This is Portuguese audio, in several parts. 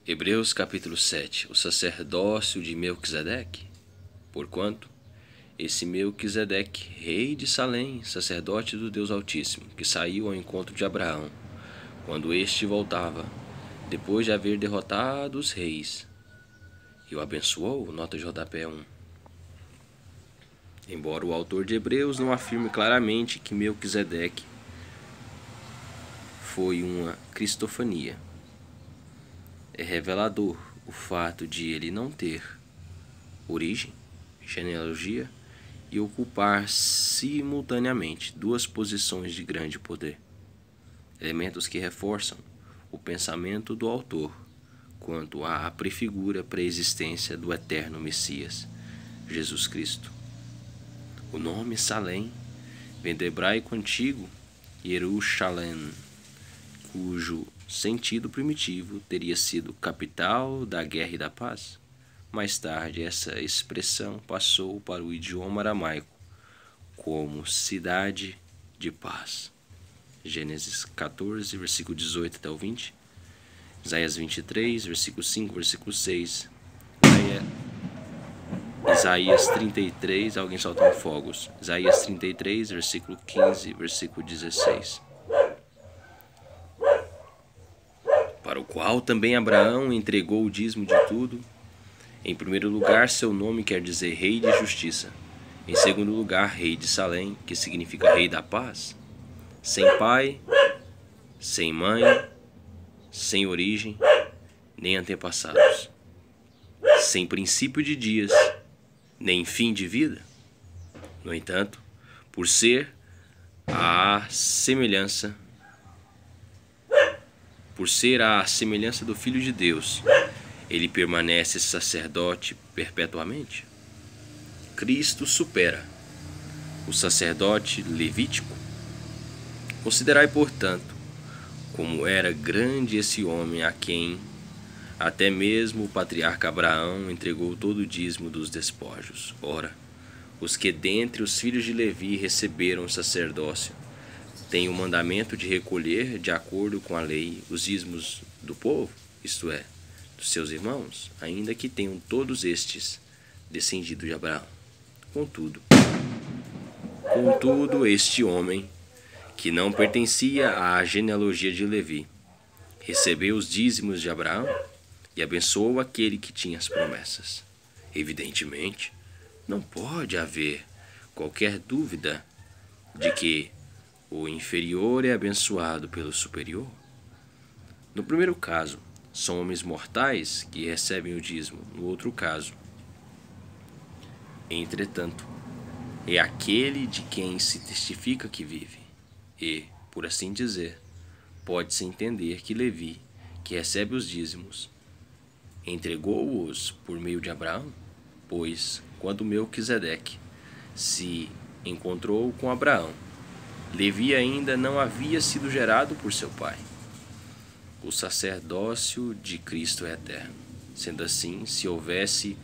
Hebreus capítulo 7. O sacerdócio de Melquisedeque. Porquanto, esse Melquisedeque, rei de Salém, sacerdote do Deus Altíssimo, que saiu ao encontro de Abraão, quando este voltava, depois de haver derrotado os reis, e o abençoou, nota de rodapé 1. Embora o autor de Hebreus não afirme claramente que Melquisedeque foi uma cristofania, é revelador o fato de ele não ter origem, genealogia e ocupar simultaneamente duas posições de grande poder, elementos que reforçam o pensamento do autor quanto à prefigura pré-existência do eterno Messias, Jesus Cristo. O nome Salém vem do hebraico antigo Yerushalem, cujo sentido primitivo teria sido capital da guerra e da paz. Mais tarde, essa expressão passou para o idioma aramaico como cidade de paz. Gênesis 14, versículo 18 até o 20. Isaías 23, versículo 5, versículo 6. Isaías 33, alguém soltando fogos. Isaías 33, versículo 15, versículo 16. Para o qual também Abraão entregou o dízimo de tudo. Em primeiro lugar, seu nome quer dizer Rei de Justiça. Em segundo lugar, Rei de Salém, que significa Rei da Paz. Sem pai, sem mãe, sem origem, nem antepassados. Sem princípio de dias, nem fim de vida. No entanto, por ser a semelhança do Filho de Deus, ele permanece sacerdote perpetuamente. Cristo supera o sacerdote levítico. Considerai, portanto, como era grande esse homem a quem até mesmo o patriarca Abraão entregou todo o dízimo dos despojos. Ora, os que dentre os filhos de Levi receberam o sacerdócio têm o mandamento de recolher, de acordo com a lei, os dízimos do povo, isto é, dos seus irmãos, ainda que tenham todos estes descendido de Abraão. Contudo, este homem, que não pertencia à genealogia de Levi, recebeu os dízimos de Abraão e abençoou aquele que tinha as promessas. Evidentemente, não pode haver qualquer dúvida de que o inferior é abençoado pelo superior. No primeiro caso, são homens mortais que recebem o dízimo. No outro caso, entretanto, é aquele de quem se testifica que vive. E, por assim dizer, pode-se entender que Levi, que recebe os dízimos, entregou-os por meio de Abraão, pois, quando Melquisedeque se encontrou com Abraão, Levi ainda não havia sido gerado por seu pai. O sacerdócio de Cristo é eterno. Sendo assim, se houvesse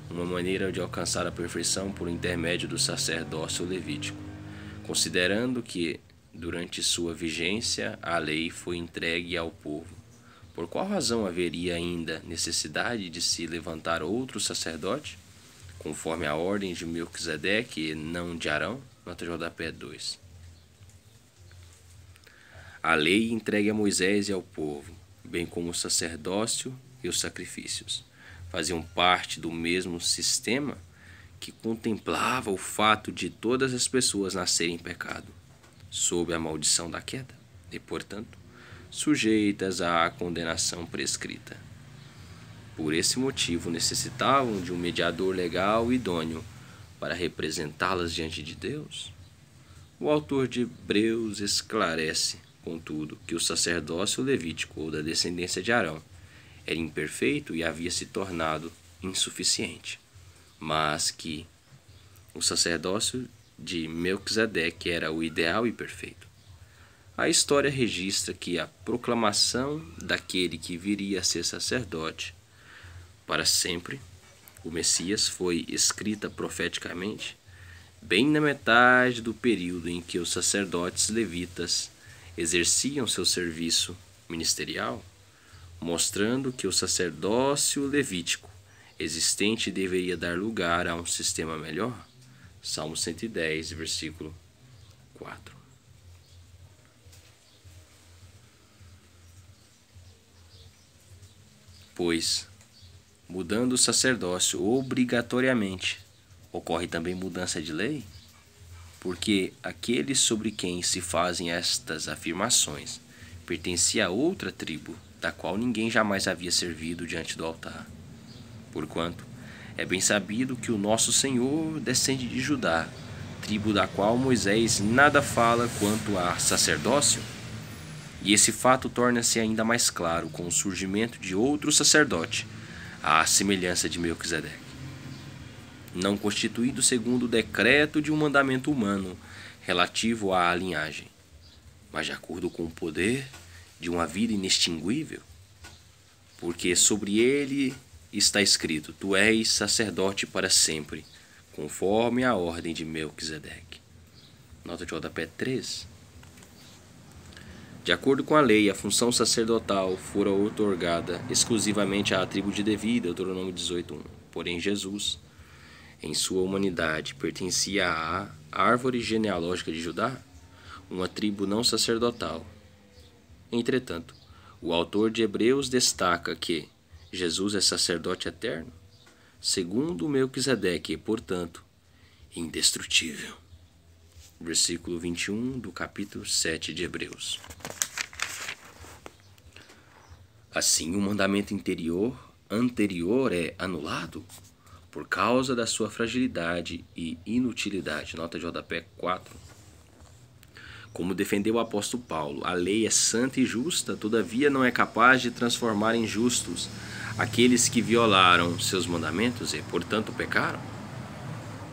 uma maneira de alcançar a perfeição por intermédio do sacerdócio levítico, considerando que, durante sua vigência, a lei foi entregue ao povo, por qual razão haveria ainda necessidade de se levantar outro sacerdote, conforme a ordem de Melquisedeque e não de Arão? Nota de rodapé 2. A lei entregue a Moisés e ao povo, bem como o sacerdócio e os sacrifícios, faziam parte do mesmo sistema que contemplava o fato de todas as pessoas nascerem em pecado, sob a maldição da queda, e, portanto, sujeitas à condenação prescrita. Por esse motivo, necessitavam de um mediador legal idôneo para representá-las diante de Deus. O autor de Hebreus esclarece, contudo, que o sacerdócio levítico ou da descendência de Arão era imperfeito e havia se tornado insuficiente, mas que o sacerdócio de Melquisedeque era o ideal e perfeito. A história registra que a proclamação daquele que viria a ser sacerdote para sempre, o Messias, foi escrita profeticamente bem na metade do período em que os sacerdotes levitas exerciam seu serviço ministerial, mostrando que o sacerdócio levítico existente deveria dar lugar a um sistema melhor. Salmo 110, versículo 4. Pois, mudando o sacerdócio obrigatoriamente, ocorre também mudança de lei? Porque aquele sobre quem se fazem estas afirmações pertencia a outra tribo, da qual ninguém jamais havia servido diante do altar. Porquanto, é bem sabido que o nosso Senhor descende de Judá, tribo da qual Moisés nada fala quanto a sacerdócio. E esse fato torna-se ainda mais claro com o surgimento de outro sacerdote, à semelhança de Melquisedeque, não constituído segundo o decreto de um mandamento humano relativo à linhagem, mas de acordo com o poder de uma vida inextinguível, porque sobre ele está escrito: Tu és sacerdote para sempre, conforme a ordem de Melquisedeque. Nota de rodapé 3. De acordo com a lei, a função sacerdotal fora outorgada exclusivamente à tribo de Levi, Deuteronômio 18:1. Porém, Jesus, em sua humanidade, pertencia à árvore genealógica de Judá, uma tribo não sacerdotal. Entretanto, o autor de Hebreus destaca que Jesus é sacerdote eterno, segundo Melquisedeque, e, portanto, indestrutível. Versículo 21 do capítulo 7 de Hebreus. Assim, o mandamento anterior é anulado por causa da sua fragilidade e inutilidade. Nota de rodapé 4. Como defendeu o apóstolo Paulo, a lei é santa e justa, todavia não é capaz de transformar em justos aqueles que violaram seus mandamentos e, portanto, pecaram.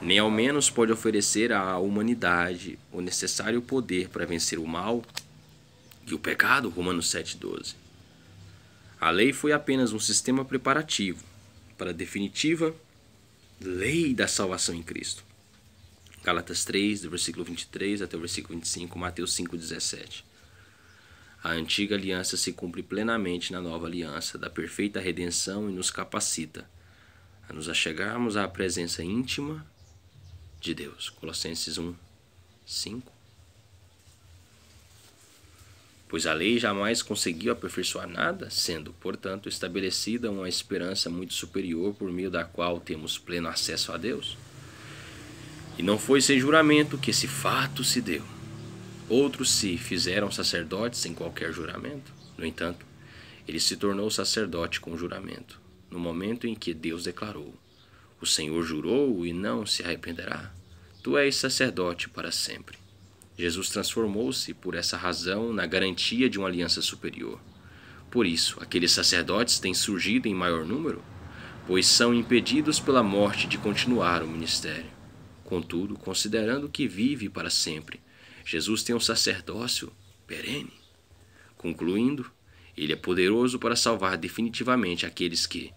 Nem ao menos pode oferecer à humanidade o necessário poder para vencer o mal e o pecado. Romanos 7:12. A lei foi apenas um sistema preparativo para a definitiva lei da salvação em Cristo. Gálatas 3, do versículo 23 até o versículo 25, Mateus 5:17. A antiga aliança se cumpre plenamente na nova aliança da perfeita redenção e nos capacita a nos achegarmos à presença íntima de Deus. Colossenses 1:5. Pois a lei jamais conseguiu aperfeiçoar nada, sendo, portanto, estabelecida uma esperança muito superior por meio da qual temos pleno acesso a Deus. E não foi sem juramento que esse fato se deu. Outros se fizeram sacerdotes sem qualquer juramento. No entanto, ele se tornou sacerdote com juramento, no momento em que Deus declarou: O Senhor jurou e não se arrependerá. Tu és sacerdote para sempre. Jesus transformou-se, por essa razão, na garantia de uma aliança superior. Por isso, aqueles sacerdotes têm surgido em maior número, pois são impedidos pela morte de continuar o ministério. Contudo, considerando que vive para sempre, Jesus tem um sacerdócio perene. Concluindo, ele é poderoso para salvar definitivamente aqueles que,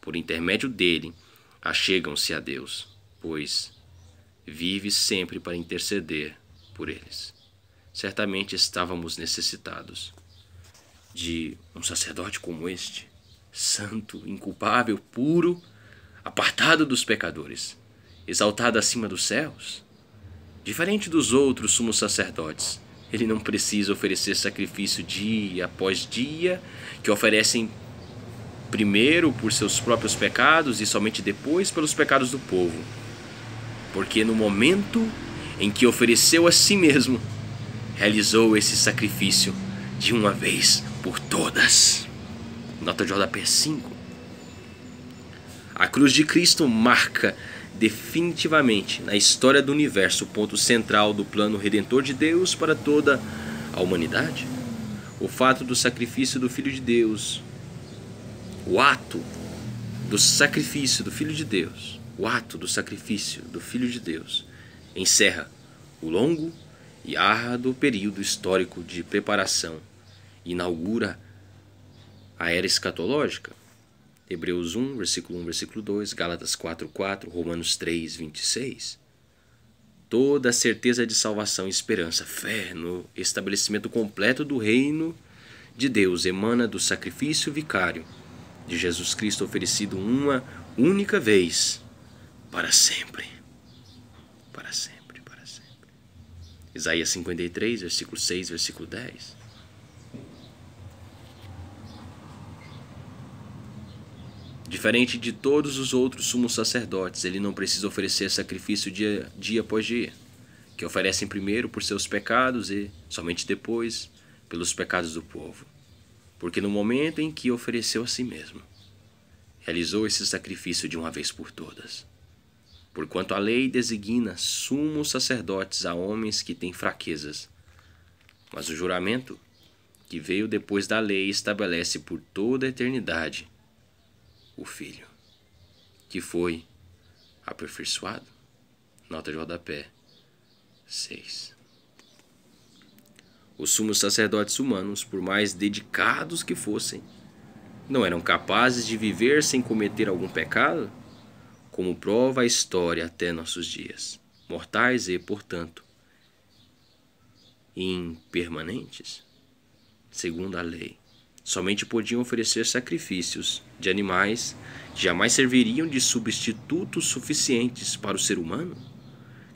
por intermédio dele, achegam-se a Deus, pois vive sempre para interceder por eles. Certamente estávamos necessitados de um sacerdote como este, santo, inculpável, puro, apartado dos pecadores, exaltado acima dos céus. Diferente dos outros sumos sacerdotes, ele não precisa oferecer sacrifício dia após dia, que oferecem primeiro por seus próprios pecados e somente depois pelos pecados do povo. Porque no momento em que ofereceu a si mesmo, realizou esse sacrifício de uma vez por todas. Nota de rodapé 5. A cruz de Cristo marca definitivamente na história do universo o ponto central do plano redentor de Deus para toda a humanidade. O fato do sacrifício do Filho de Deus, o ato do sacrifício do Filho de Deus, o ato do sacrifício do Filho de Deus encerra o longo e árduo período histórico de preparação e inaugura a era escatológica. Hebreus 1, versículo 1, versículo 2, Gálatas 4:4, Romanos 3:26. Toda a certeza de salvação, esperança, fé no estabelecimento completo do reino de Deus emana do sacrifício vicário de Jesus Cristo oferecido uma única vez, para sempre. Para sempre, para sempre. Isaías 53, versículo 6, versículo 10. Diferente de todos os outros sumos sacerdotes, ele não precisa oferecer sacrifício dia após dia, que oferecem primeiro por seus pecados e, somente depois, pelos pecados do povo. Porque no momento em que ofereceu a si mesmo, realizou esse sacrifício de uma vez por todas. Porquanto a lei designa sumos sacerdotes a homens que têm fraquezas, mas o juramento, que veio depois da lei, estabelece por toda a eternidade o Filho, que foi aperfeiçoado. Nota de rodapé 6. Os sumos sacerdotes humanos, por mais dedicados que fossem, não eram capazes de viver sem cometer algum pecado, como prova a história até nossos dias. Mortais e, portanto, impermanentes, segundo a lei, somente podiam oferecer sacrifícios de animais que jamais serviriam de substitutos suficientes para o ser humano,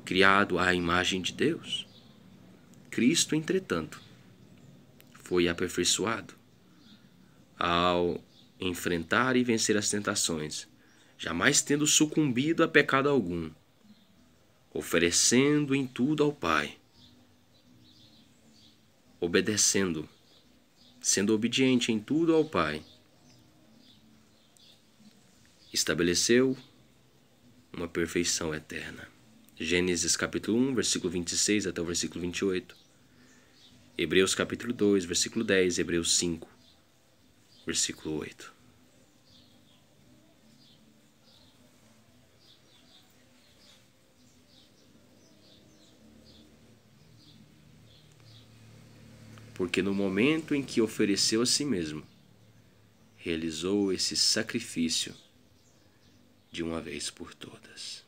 criado à imagem de Deus. Cristo, entretanto, foi aperfeiçoado ao enfrentar e vencer as tentações, jamais tendo sucumbido a pecado algum, oferecendo em tudo ao Pai, obedecendo, sendo obediente em tudo ao Pai, estabeleceu uma perfeição eterna. Gênesis capítulo 1, versículo 26 até o versículo 28. Hebreus capítulo 2, versículo 10, Hebreus 5, versículo 8. Porque no momento em que ofereceu a si mesmo, realizou esse sacrifício de uma vez por todas.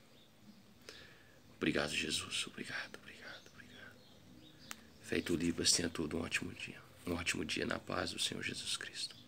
Obrigado, Jesus. Obrigado, obrigado, obrigado. Feito Libras, tenha todo um ótimo dia. Um ótimo dia na paz do Senhor Jesus Cristo.